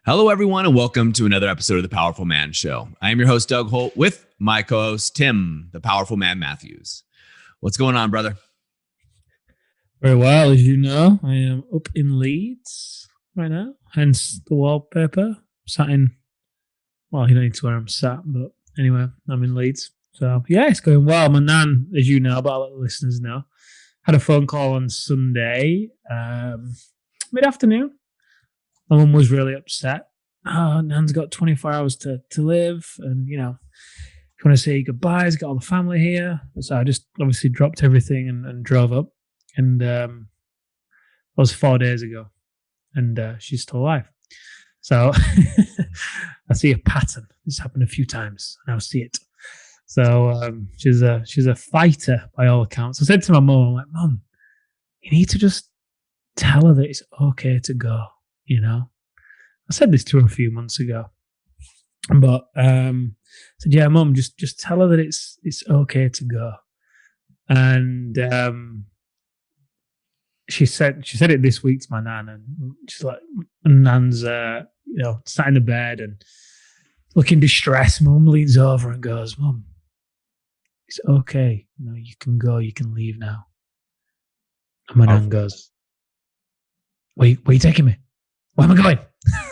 Hello, everyone, and welcome to another episode of The Powerful Man Show. I am your host, Doug Holt, with my co-host, Tim, the Powerful Man Matthews. What's going on, brother? Very well, as you know, I am up in Leeds right now, hence the wallpaper. Sat in, well, you don't need to where I'm sat, but anyway, I'm in Leeds. So, yeah, it's going well. My nan, as you know, but I'll let the listeners know, had a phone call on Sunday, mid-afternoon. My mum was really upset. Oh, Nan's got 24 hours to live, and, you know, if you want to say goodbyes, got all the family here. So I just obviously dropped everything and drove up. And that was 4 days ago, and she's still alive. So I see a pattern. This happened a few times, and I'll see it. So she's a fighter by all accounts. I said to my mum, I'm like, Mum, you need to just tell her that it's okay to go. You know, I said this to her a few months ago, but I said, yeah, Mum, just tell her that it's okay to go. And she said it this week to my nan, and she's like, Nan's sat in the bed and looking distressed. Mum leans over and goes, Mum, it's okay. You can go, you can leave now. And my nan goes, where are you taking me? Where am I going?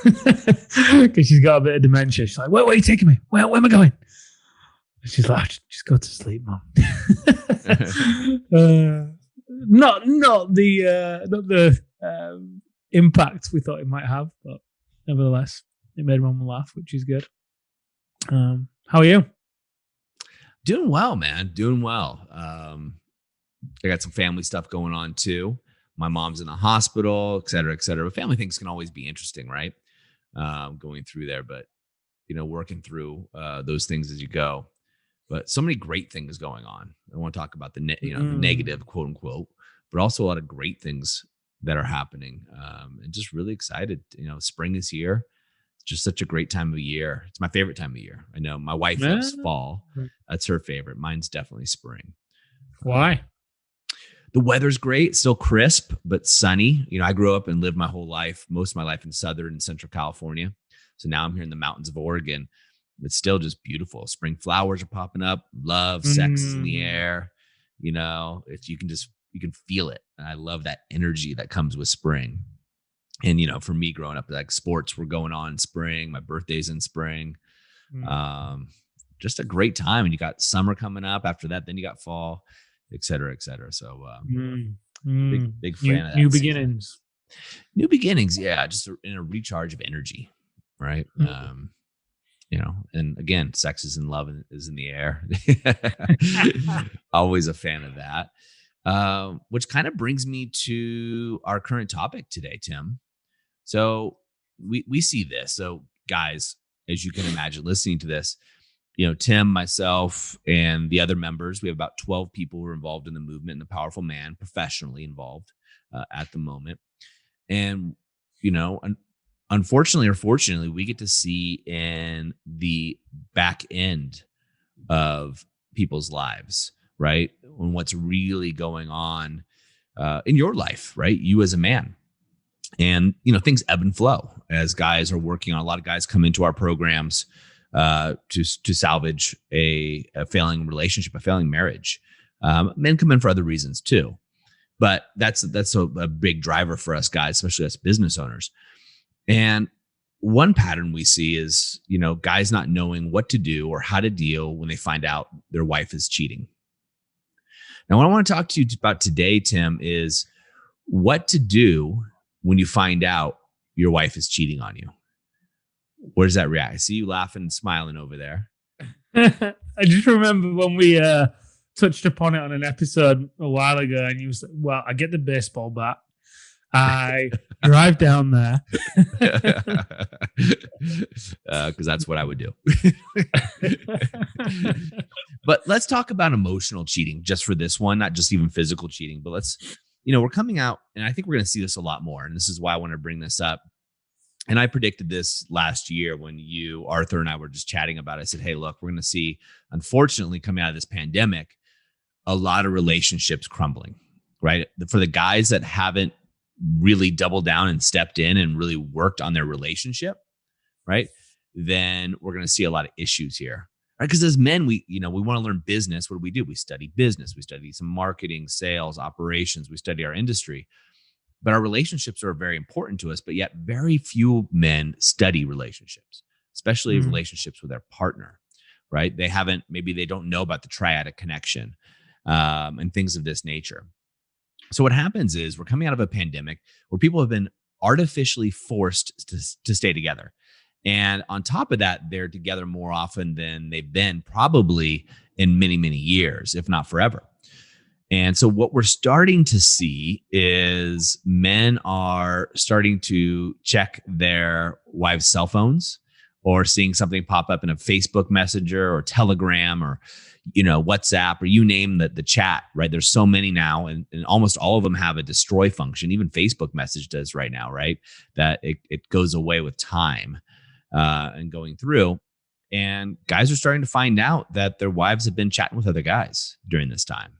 Because she's got a bit of dementia. She's like, where are you taking me? Where am I going? And she's like, just go to sleep, Mum. Not the impact we thought it might have, but nevertheless, it made Mum laugh, which is good. How are you? Doing well, man. Doing well. I got some family stuff going on too. My mom's in the hospital, et cetera, et cetera. Family things can always be interesting, right? Going through there, but working through those things as you go. But so many great things going on. I don't want to talk about the the negative, quote unquote, but also a lot of great things that are happening. And just really excited. Spring is here. It's just such a great time of year. It's my favorite time of year. I know my wife loves fall. That's her favorite. Mine's definitely spring. Why? The weather's great, still crisp, but sunny. I grew up and lived most of my life in Southern and Central California. So now I'm here in the mountains of Oregon. It's still just beautiful. Spring flowers are popping up. Love, sex is in the air. You can feel it. And I love that energy that comes with spring. And, for me growing up, like sports were going on in spring. My birthday's in spring. Just a great time. And you got summer coming up after that. Then you got fall, et cetera, et cetera. So big fan of that. New beginnings. New beginnings. Yeah. Just in a recharge of energy. Right. And again, sex is in love and is in the air. Always a fan of that. Which kind of brings me to our current topic today, Tim. So we see this. So guys, as you can imagine, listening to this, Tim, myself, and the other members, we have about 12 people who are involved in the movement and the Powerful Man, professionally involved at the moment. And, unfortunately or fortunately, we get to see in the back end of people's lives, right? And what's really going on in your life, right? You as a man. And, things ebb and flow as guys are working on. A lot of guys come into our programs to salvage a failing relationship, a failing marriage. Men come in for other reasons too. But that's a big driver for us guys, especially as business owners. And one pattern we see is, guys not knowing what to do or how to deal when they find out their wife is cheating. Now, what I want to talk to you about today, Tim, is what to do when you find out your wife is cheating on you. Where does that react? I see you laughing and smiling over there. I just remember when we touched upon it on an episode a while ago, and you said, well, I get the baseball bat. I drive down there. Because that's what I would do. But let's talk about emotional cheating just for this one, not just even physical cheating. But we're coming out, and I think we're going to see this a lot more. And this is why I want to bring this up. And I predicted this last year when Arthur, and I were just chatting about it. I said, hey, look, we're going to see, unfortunately, coming out of this pandemic, a lot of relationships crumbling, right? For the guys that haven't really doubled down and stepped in and really worked on their relationship, right, then we're going to see a lot of issues here. Right? Because as men, we want to learn business. What do? We study business. We study some marketing, sales, operations. We study our industry. But our relationships are very important to us. But yet, very few men study relationships, especially Mm. relationships with their partner. Right? Maybe they don't know about the triadic connection and things of this nature. So what happens is we're coming out of a pandemic where people have been artificially forced to stay together. And on top of that, they're together more often than they've been probably in many, many years, if not forever. And so what we're starting to see is men are starting to check their wives' cell phones or seeing something pop up in a Facebook Messenger or Telegram or WhatsApp or you name the chat, right? There's so many now, and almost all of them have a destroy function. Even Facebook message does right now, right? That it goes away with time and going through. And guys are starting to find out that their wives have been chatting with other guys during this time.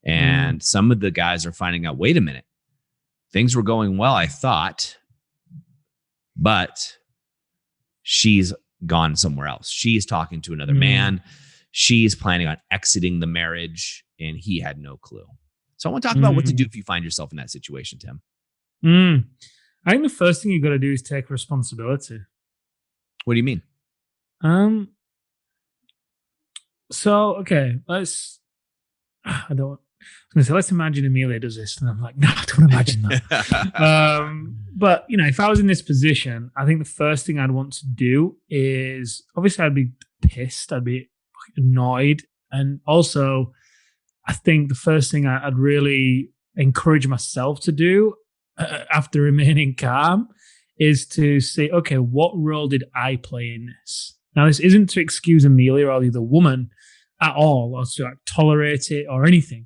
Mm. And some of the guys are finding out, wait a minute, things were going well, I thought, but she's gone somewhere else. She's talking to another man. She's planning on exiting the marriage, and he had no clue. So I want to talk about what to do Mm. if you find yourself in that situation, Tim. Mm. I think the first thing you've got to do is take responsibility. What do you mean? Um. So okay, let's. I don't. I was going to say, let's imagine Amelia does this, and I'm like, no, I don't want to imagine that. But if I was in this position, I think the first thing I'd want to do is obviously I'd be pissed, I'd be annoyed, and also I think the first thing I'd really encourage myself to do after remaining calm is to say, okay, what role did I play in this? Now, this isn't to excuse Amelia or the other woman at all, or to tolerate it or anything,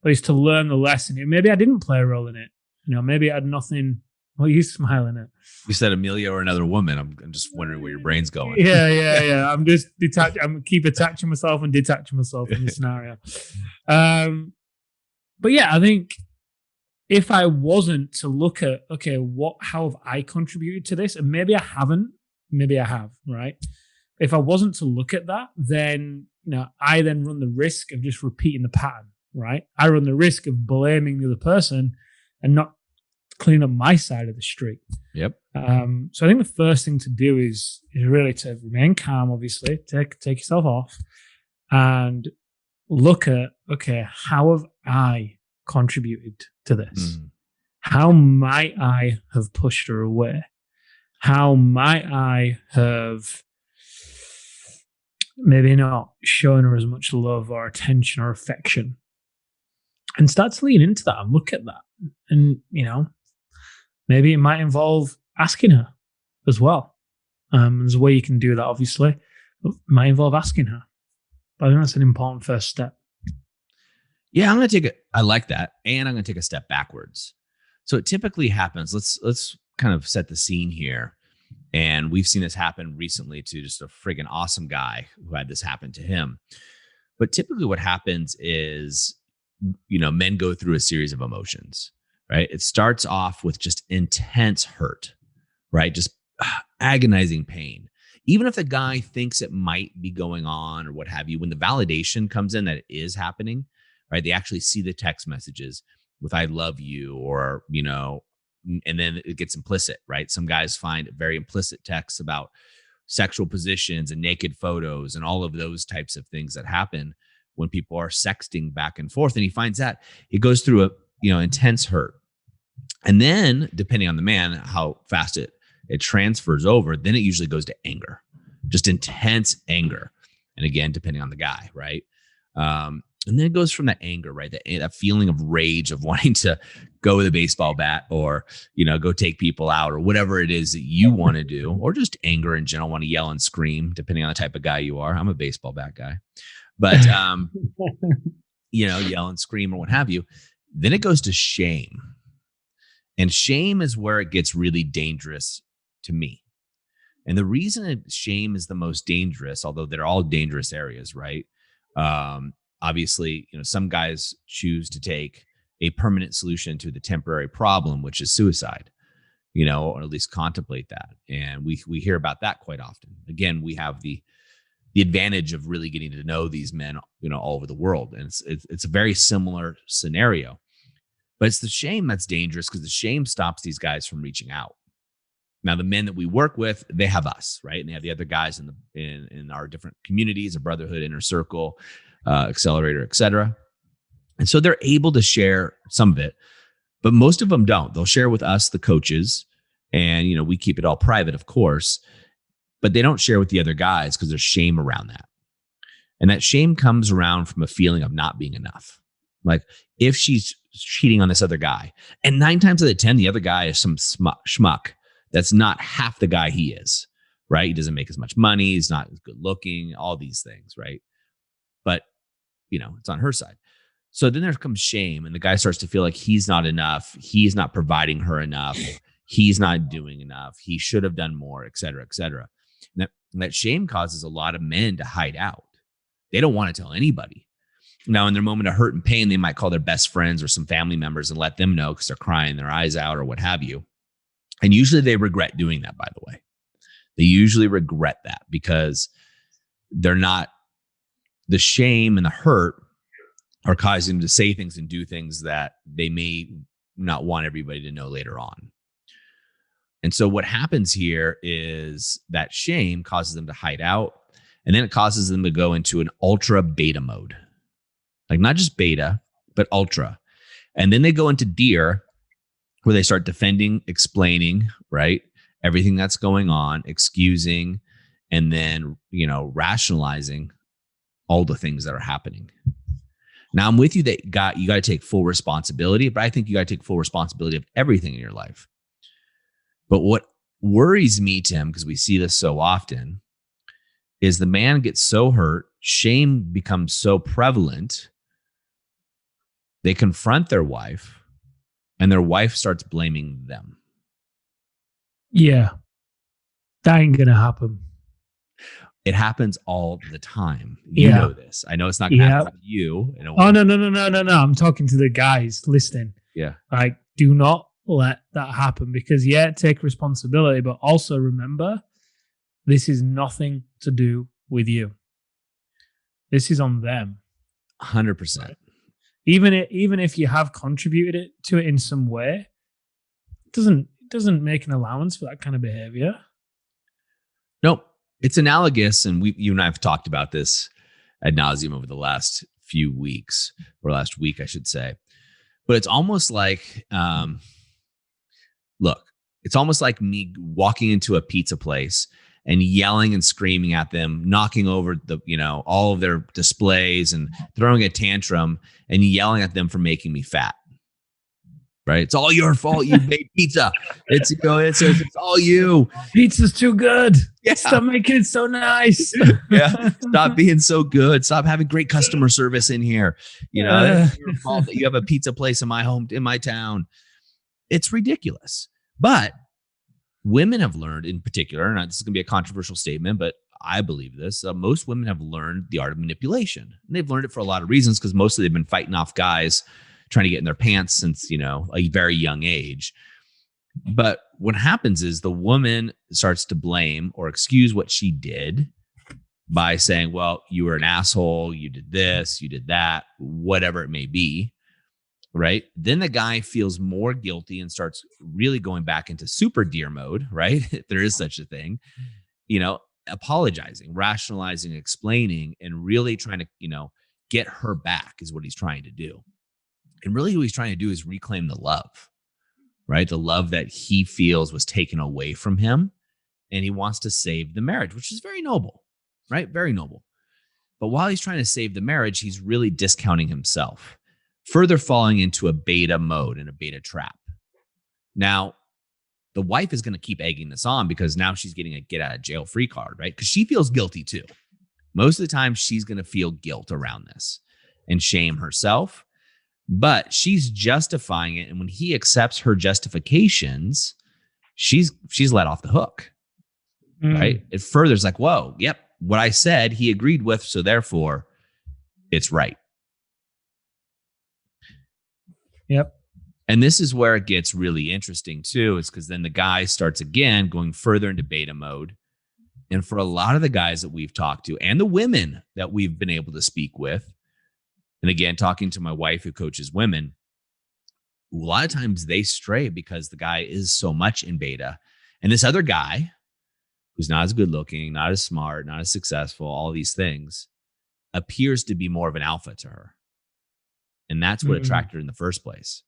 but it's to learn the lesson. Maybe I didn't play a role in it. Maybe I had nothing. What are you smiling at? You said Amelia or another woman. I'm just wondering where your brain's going. Yeah. I'm just detached. I'm keep attaching myself and detaching myself from the scenario. But yeah, I think if I wasn't to look at, okay, how have I contributed to this? And maybe I haven't, maybe I have, right? If I wasn't to look at that, then, I then run the risk of just repeating the pattern, right? I run the risk of blaming the other person and not cleaning up my side of the street. Yep. So I think the first thing to do is really to remain calm, obviously, take yourself off and look at, okay, how have I contributed to this? Mm. How might I have pushed her away? How might I have maybe not shown her as much love or attention or affection? And start to lean into that and look at that. And, maybe it might involve asking her as well. There's a way you can do that, obviously. It might involve asking her. But I think that's an important first step. Yeah, I like that. And I'm going to take a step backwards. So it typically happens. Let's kind of set the scene here. And we've seen this happen recently to just a friggin' awesome guy who had this happen to him. But typically what happens is, men go through a series of emotions, right? It starts off with just intense hurt, right? Just agonizing pain. Even if the guy thinks it might be going on or what have you, when the validation comes in that it is happening, right? They actually see the text messages with "I love you" or, and then it gets implicit, right? Some guys find very implicit texts about sexual positions and naked photos and all of those types of things that happen when people are sexting back and forth. And he finds that he goes through a, intense hurt. And then depending on the man, how fast it transfers over, then it usually goes to anger, just intense anger. And again, depending on the guy, right? And then it goes from that anger, right? That feeling of rage of wanting to go with a baseball bat or, go take people out or whatever it is that you want to do, or just anger in general, want to yell and scream, depending on the type of guy you are. I'm a baseball bat guy, but, yell and scream or what have you. Then it goes to shame. And shame is where it gets really dangerous to me. And the reason shame is the most dangerous, although they're all dangerous areas, right? Obviously, some guys choose to take a permanent solution to the temporary problem, which is suicide. or at least contemplate that. And we hear about that quite often. Again, we have the advantage of really getting to know these men, all over the world. And it's a very similar scenario, but it's the shame that's dangerous, because the shame stops these guys from reaching out. Now, the men that we work with, they have us, right? And they have the other guys in our different communities, a brotherhood, inner circle, accelerator, etc. And so they're able to share some of it, but most of them don't. They'll share with us, the coaches, and we keep it all private, of course, but they don't share with the other guys because there's shame around that. And that shame comes around from a feeling of not being enough. Like, if she's cheating on this other guy, and 9 times out of 10, the other guy is some schmuck that's not half the guy he is, right? He doesn't make as much money. He's not as good looking, all these things, right? But, it's on her side. So then there comes shame, and the guy starts to feel like he's not enough. He's not providing her enough. He's not doing enough. He should have done more, et cetera, et cetera. And that shame causes a lot of men to hide out. They don't want to tell anybody. Now, in their moment of hurt and pain, they might call their best friends or some family members and let them know, because they're crying their eyes out or what have you. And usually they regret doing that, by the way. They usually regret that because they're not, the shame and the hurt are causing them to say things and do things that they may not want everybody to know later on. And so what happens here is that shame causes them to hide out, and then it causes them to go into an ultra beta mode. Like, not just beta, but ultra. And then they go into deer, where they start defending, explaining, right? Everything that's going on, excusing, and then, rationalizing all the things that are happening. Now, I'm with you that you got to take full responsibility, but I think you got to take full responsibility of everything in your life. But what worries me, Tim, because we see this so often, is the man gets so hurt, shame becomes so prevalent, they confront their wife, and their wife starts blaming them. Yeah. That ain't going to happen. It happens all the time. You know this. I know it's not going to happen with you. No. I'm talking to the guys listening. Yeah. Like, do not let that happen, because take responsibility, but also remember, this is nothing to do with you. This is on them. 100%. Right? Even if you have contributed to it in some way, it doesn't make an allowance for that kind of behavior. Nope. It's analogous, and you and I have talked about this ad nauseum over the last few weeks, or last week, I should say. But it's almost like, it's almost like me walking into a pizza place and yelling and screaming at them, knocking over all of their displays and throwing a tantrum and yelling at them for making me fat. Right? It's all your fault. You made pizza. It's all you. Pizza's too good. Yeah. Stop making it so nice. Yeah. Stop being so good. Stop having great customer service in here. It's your fault that you have a pizza place in my town. It's ridiculous. But women have learned, in particular, and this is going to be a controversial statement, but I believe this, most women have learned the art of manipulation. And they've learned it for a lot of reasons, because mostly they've been fighting off guys trying to get in their pants since, a very young age. But what happens is the woman starts to blame or excuse what she did by saying, well, you were an asshole, you did this, you did that, whatever it may be. Right? Then the guy feels more guilty and starts really going back into super deer mode, right? If there is such a thing, apologizing, rationalizing, explaining, and really trying to, get her back is what he's trying to do. And really what he's trying to do is reclaim the love, right? The love that he feels was taken away from him. And he wants to save the marriage, which is very noble, right? Very noble. But while he's trying to save the marriage, he's really discounting himself, further falling into a beta mode and a beta trap. Now, the wife is going to keep egging this on, because now she's getting a get out of jail free card, right? Because she feels guilty too. Most of the time, she's going to feel guilt around this and shame herself, but she's justifying it. And when he accepts her justifications, she's let off the hook, right? It furthers like, whoa, yep, what I said, he agreed with, so therefore it's right. Yep. And this is where it gets really interesting too, is because then the guy starts again going further into beta mode. And for a lot of the guys that we've talked to and the women that we've been able to speak with, and again, talking to my wife who coaches women, a lot of times they stray because the guy is so much in beta. And this other guy, who's not as good looking, not as smart, not as successful, all these things, appears to be more of an alpha to her. And that's what attracted her in the first place.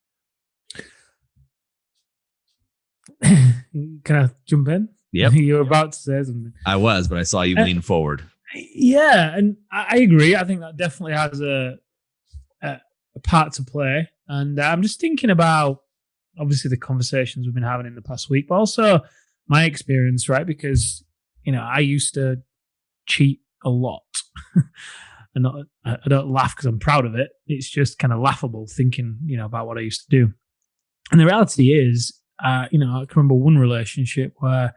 Can I jump in? Yep. You were about to say something. I was, but I saw you lean forward. Yeah, and I agree. I think that definitely has a part to play. And I'm just thinking about, obviously, the conversations we've been having in the past week, but also my experience, right? Because, I used to cheat a lot. And I don't laugh because I'm proud of it. It's just kind of laughable thinking, about what I used to do. And the reality is, I can remember one relationship where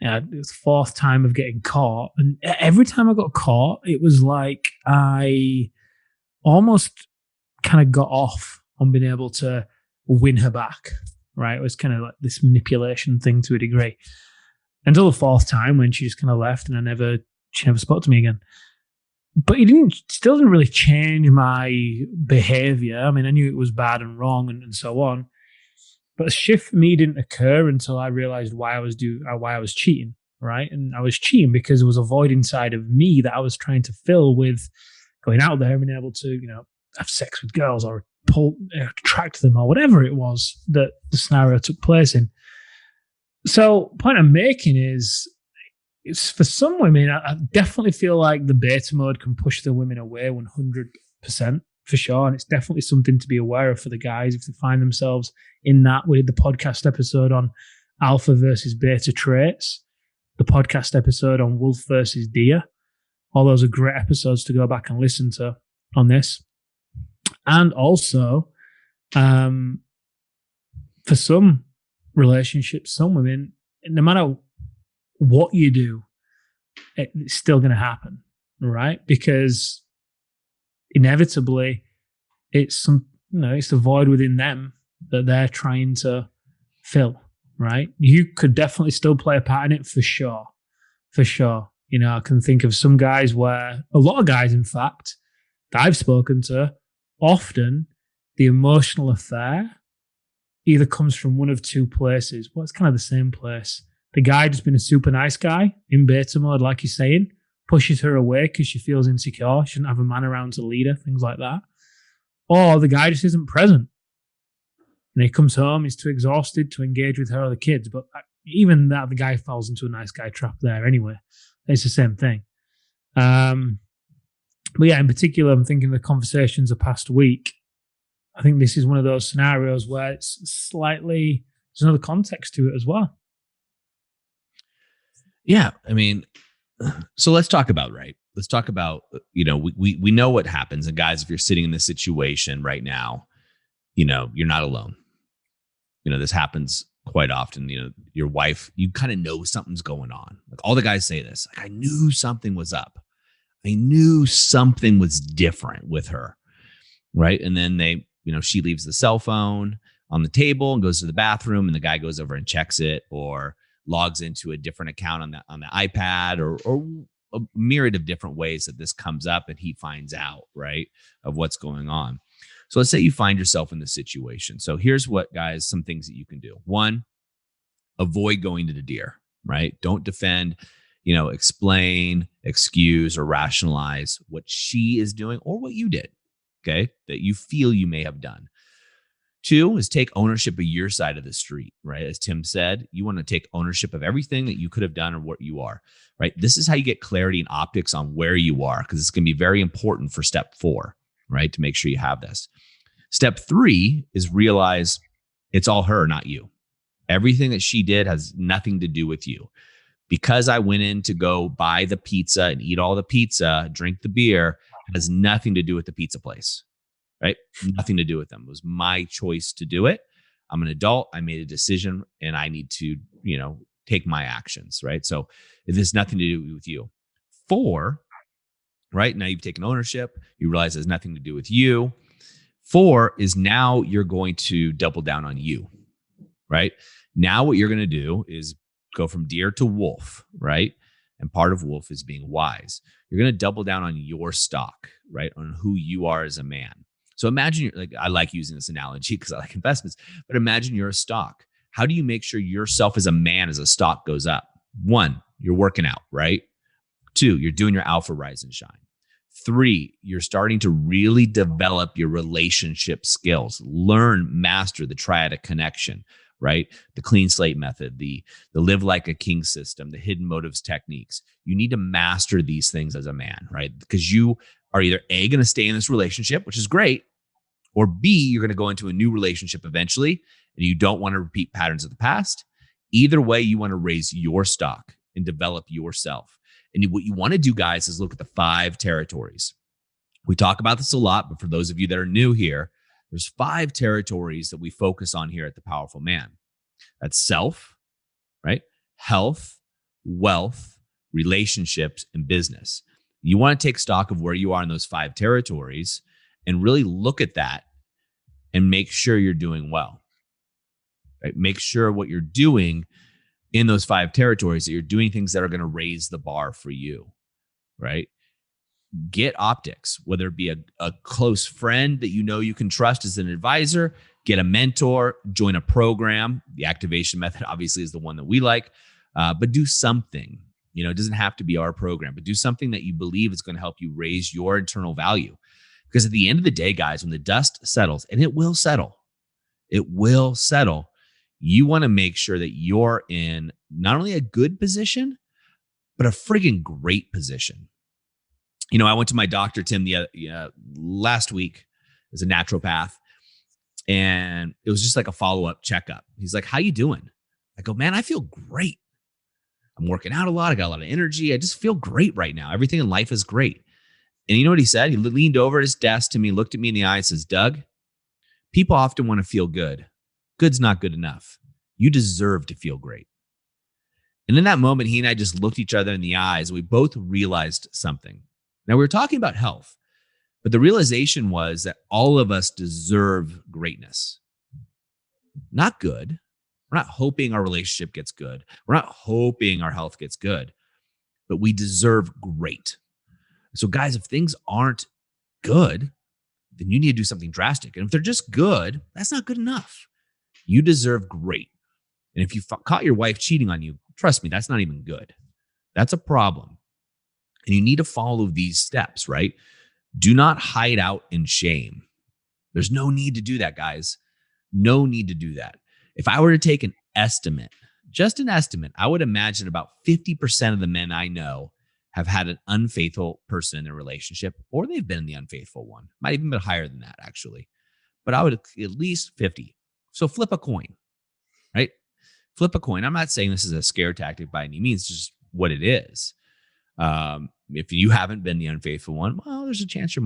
it was the fourth time of getting caught. And every time I got caught, it was like I almost kind of got off on being able to win her back, right? It was kind of like this manipulation thing to a degree. Until the fourth time when she just kind of left and she never spoke to me again. But still didn't really change my behavior. I mean, I knew it was bad and wrong and so on. But a shift for me didn't occur until I realized why I was cheating, right? And I was cheating because there was a void inside of me that I was trying to fill with going out there and being able to, have sex with girls or attract them or whatever it was that the scenario took place in. So, point I'm making is, it's for some women, I definitely feel like the beta mode can push the women away 100%. For sure. And it's definitely something to be aware of for the guys if they find themselves in that. We did the podcast episode on alpha versus beta traits, the podcast episode on wolf versus deer. All those are great episodes to go back and listen to on this. And also, for some relationships, some women, no matter what you do, it's still going to happen, right? Because inevitably, it's it's the void within them that they're trying to fill, right? You could definitely still play a part in it for sure. For sure. I can think of some guys a lot of guys, in fact, that I've spoken to, often the emotional affair either comes from one of two places. Well, it's kind of the same place. The guy just been a super nice guy in beta mode, like you're saying, pushes her away because she feels insecure. She doesn't have a man around to lead her, things like that. Or the guy just isn't present. And he comes home, he's too exhausted to engage with her or the kids. But even that, the guy falls into a nice guy trap there anyway. It's the same thing. But yeah, in particular, I'm thinking the conversations of past week. I think this is one of those scenarios where it's there's another context to it as well. Yeah. I mean, so let's talk about, we know what happens. And guys, if you're sitting in this situation right now, you're not alone. This happens quite often. Your wife, you kind of know something's going on. Like all the guys say this, like, I knew something was up. I knew something was different with her. Right. And then she leaves the cell phone on the table and goes to the bathroom, and the guy goes over and checks it or logs into a different account on the iPad or a myriad of different ways that this comes up, and he finds out, right, of what's going on. So let's say you find yourself in this situation. So here's some things that you can do. One, avoid going to the deer, right? Don't defend, explain, excuse, or rationalize what she is doing or what you did, okay, that you feel you may have done. Two is take ownership of your side of the street, right? As Tim said, you want to take ownership of everything that you could have done or what you are, right? This is how you get clarity and optics on where you are, because it's going to be very important for step 4, right? To make sure you have this. Step 3 is realize it's all her, not you. Everything that she did has nothing to do with you. Because I went in to go buy the pizza and eat all the pizza, drink the beer, has nothing to do with the pizza place. Right? Nothing to do with them. It was my choice to do it. I'm an adult. I made a decision and I need to, take my actions. Right. So it has nothing to do with you. 4, right? Now you've taken ownership. You realize it has nothing to do with you. 4 is now you're going to double down on you, right? Now, what you're going to do is go from deer to wolf, right? And part of wolf is being wise. You're going to double down on your stock, right? On who you are as a man. So imagine you're like, I like using this analogy because I like investments, but imagine you're a stock. How do you make sure yourself as a man, as a stock goes up? 1, you're working out, right? 2, you're doing your alpha rise and shine. 3, you're starting to really develop your relationship skills, learn, master the triadic connection, right? The clean slate method, the live like a king system, the hidden motives techniques. You need to master these things as a man, right? Because you are either A, going to stay in this relationship, which is great, or B, you're going to go into a new relationship eventually, and you don't want to repeat patterns of the past. Either way, you want to raise your stock and develop yourself. And what you want to do, guys, is look at the 5 territories. We talk about this a lot, but for those of you that are new here, there's 5 territories that we focus on here at The Powerful Man. That's self, right? Health, wealth, relationships, and business. You want to take stock of where you are in those 5 territories and really look at that and make sure you're doing well, right? Make sure what you're doing in those 5 territories, that you're doing things that are going to raise the bar for you, right? Get optics, whether it be a close friend that you know you can trust as an advisor, get a mentor, join a program. The activation method obviously is the one that we like, but do something. It doesn't have to be our program, but do something that you believe is going to help you raise your internal value. Because at the end of the day, guys, when the dust settles, and it will settle, you want to make sure that you're in not only a good position, but a friggin' great position. I went to my doctor, Tim, last week as a naturopath, and it was just like a follow-up checkup. He's like, "How you doing?" I go, "Man, I feel great. I'm working out a lot. I got a lot of energy. I just feel great right now. Everything in life is great." And you know what he said? He leaned over at his desk to me, looked at me in the eye, and says, "Doug, people often want to feel good. Good's not good enough. You deserve to feel great." And in that moment, he and I just looked each other in the eyes. We both realized something. Now, we were talking about health, but the realization was that all of us deserve greatness. Not good. We're not hoping our relationship gets good. We're not hoping our health gets good, but we deserve great. So, guys, if things aren't good, then you need to do something drastic. And if they're just good, that's not good enough. You deserve great. And if you caught your wife cheating on you, trust me, that's not even good. That's a problem. And you need to follow these steps, right? Do not hide out in shame. There's no need to do that, guys. No need to do that. If I were to take an estimate, just an estimate, I would imagine about 50% of the men I know have had an unfaithful person in their relationship, or they've been the unfaithful one. Might even be higher than that, actually. But I would at least 50. So flip a coin, right? Flip a coin. I'm not saying this is a scare tactic by any means, just what it is. If you haven't been the unfaithful one, well, there's a chance your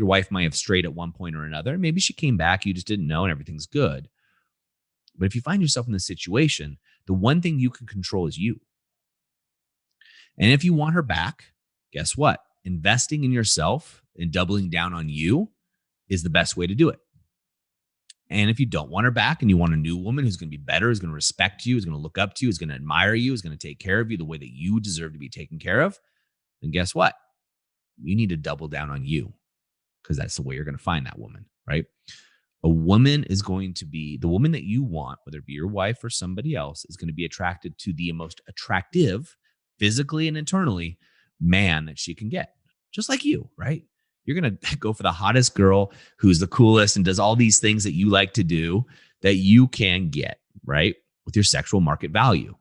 wife might have strayed at one point or another. Maybe she came back, you just didn't know, and everything's good. But if you find yourself in this situation, the one thing you can control is you. And if you want her back, guess what? Investing in yourself and doubling down on you is the best way to do it. And if you don't want her back and you want a new woman who's going to be better, who's going to respect you, who's going to look up to you, who's going to admire you, who's going to take care of you the way that you deserve to be taken care of, then guess what? You need to double down on you, because that's the way you're going to find that woman, right? A woman is going to be the woman that you want, whether it be your wife or somebody else, is going to be attracted to the most attractive, physically and internally, man that she can get. Just like you, right? You're going to go for the hottest girl who's the coolest and does all these things that you like to do that you can get, right? With your sexual market value.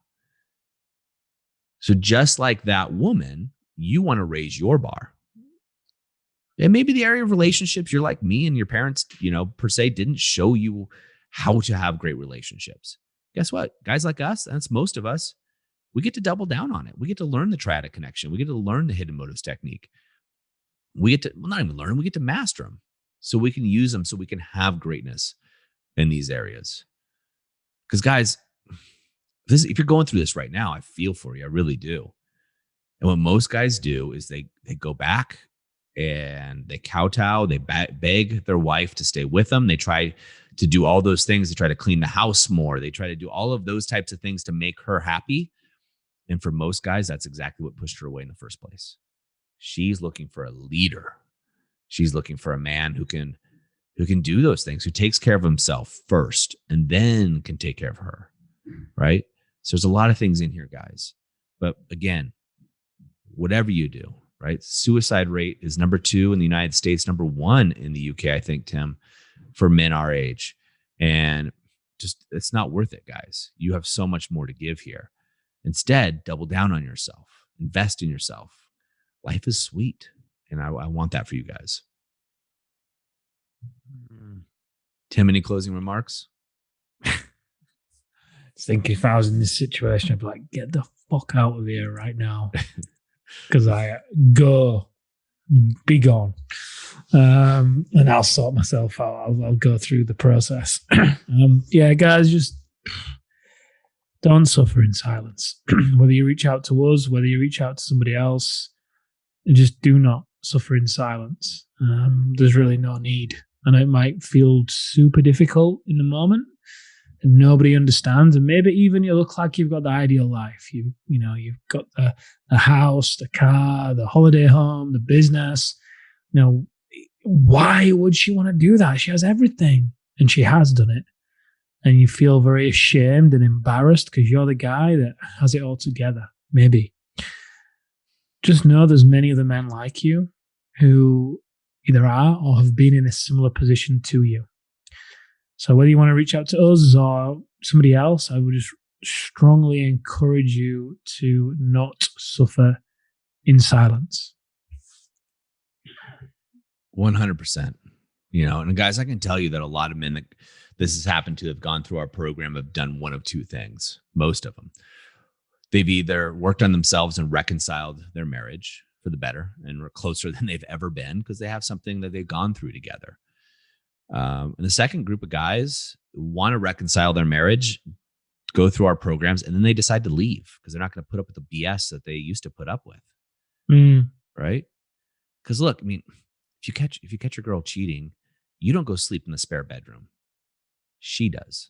So just like that woman, you want to raise your bar. And maybe the area of relationships, you're like me and your parents, per se, didn't show you how to have great relationships. Guess what? Guys like us, that's most of us, we get to double down on it. We get to learn the triadic connection. We get to learn the hidden motives technique. We get to, not even learn them, we get to master them so we can use them so we can have greatness in these areas. Because guys, if you're going through this right now, I feel for you. I really do. And what most guys do is they go back and they kowtow. They beg their wife to stay with them. They try to do all those things. They try to clean the house more. They try to do all of those types of things to make her happy. And for most guys, that's exactly what pushed her away in the first place. She's looking for a leader. She's looking for a man who can do those things, who takes care of himself first and then can take care of her. Right? So there's a lot of things in here, guys. But again, whatever you do, right? Suicide rate is number 2 in the United States, number 1 in the UK, I think, Tim, for men our age. And just, it's not worth it, guys. You have so much more to give here. Instead, double down on yourself, invest in yourself. Life is sweet. And I want that for you guys. Tim, any closing remarks? I think if I was in this situation, I'd be like, get the fuck out of here right now. Because be gone. And I'll sort myself out. I'll go through the process. Yeah, guys, just don't suffer in silence. Whether you reach out to us, whether you reach out to somebody else, just do not suffer in silence. There's really no need. And it might feel super difficult in the moment and nobody understands. And maybe even you look like you've got the ideal life. You've got the house, the car, the holiday home, the business. Why would she want to do that? She has everything and she has done it. And you feel very ashamed and embarrassed because you're the guy that has it all together. Maybe. Just know there's many other men like you who either are or have been in a similar position to you. So whether you want to reach out to us or somebody else, I would just strongly encourage you to not suffer in silence. 100%. And guys, I can tell you that a lot of men that this has happened to have gone through our program have done one of two things. Most of them. They've either worked on themselves and reconciled their marriage for the better and were closer than they've ever been because they have something that they've gone through together. And the second group of guys want to reconcile their marriage, go through our programs, and then they decide to leave because they're not going to put up with the BS that they used to put up with. Right? Because look, I mean, if you catch your girl cheating, you don't go sleep in the spare bedroom. She does.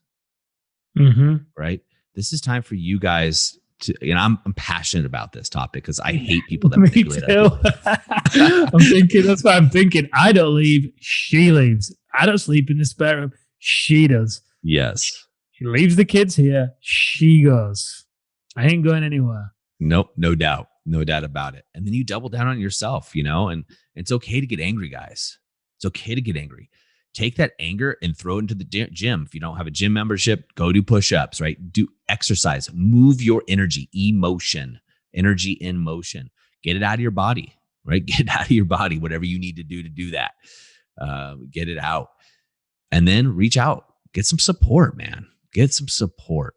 Right? This is time for you guys to, I'm passionate about this topic because I hate people that manipulate us. I'm thinking, that's what I'm thinking. I don't leave, she leaves. I don't sleep in the spare room, she does. Yes. She leaves the kids here, she goes. I ain't going anywhere. Nope, no doubt. No doubt about it. And then you double down on yourself, and it's okay to get angry, guys. It's okay to get angry. Take that anger and throw it into the gym. If you don't have a gym membership, go do push-ups, right? Do exercise, move your energy, energy in motion. Get it out of your body, right? Get it out of your body, whatever you need to do that. Get it out. And then reach out, get some support, man. Get some support.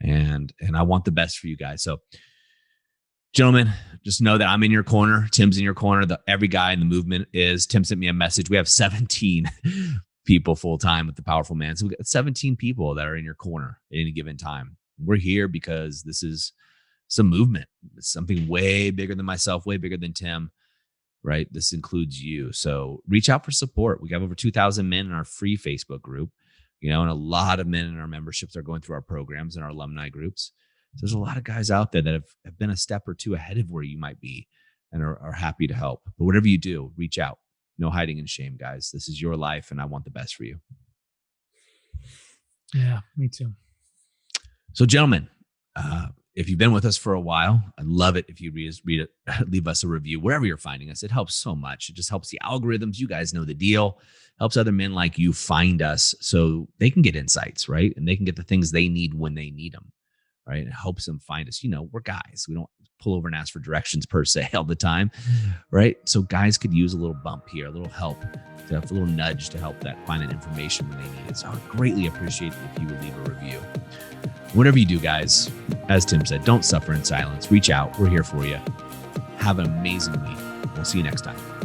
And I want the best for you guys. So gentlemen, just know that I'm in your corner. Tim's in your corner. Every guy in the movement is. Tim sent me a message. We have 17 people full time with the Powerful Man. So we got 17 people that are in your corner at any given time. We're here because this is some movement. It's something way bigger than myself, way bigger than Tim, right? This includes you. So reach out for support. We have over 2,000 men in our free Facebook group, and a lot of men in our memberships are going through our programs and our alumni groups. So there's a lot of guys out there that have been a step or two ahead of where you might be and are happy to help. But whatever you do, reach out. No hiding in shame, guys. This is your life, and I want the best for you. Yeah, me too. So, gentlemen, if you've been with us for a while, I'd love it if you leave us a review wherever you're finding us. It helps so much. It just helps the algorithms. You guys know the deal. Helps other men like you find us so they can get insights, right? And they can get the things they need when they need them. Right. It helps them find us. We're guys. We don't pull over and ask for directions per se all the time. Right. So guys could use a little bump here, a little help, a little nudge to help find that information when they need it. So I would greatly appreciate it if you would leave a review. Whatever you do, guys, as Tim said, don't suffer in silence. Reach out. We're here for you. Have an amazing week. We'll see you next time.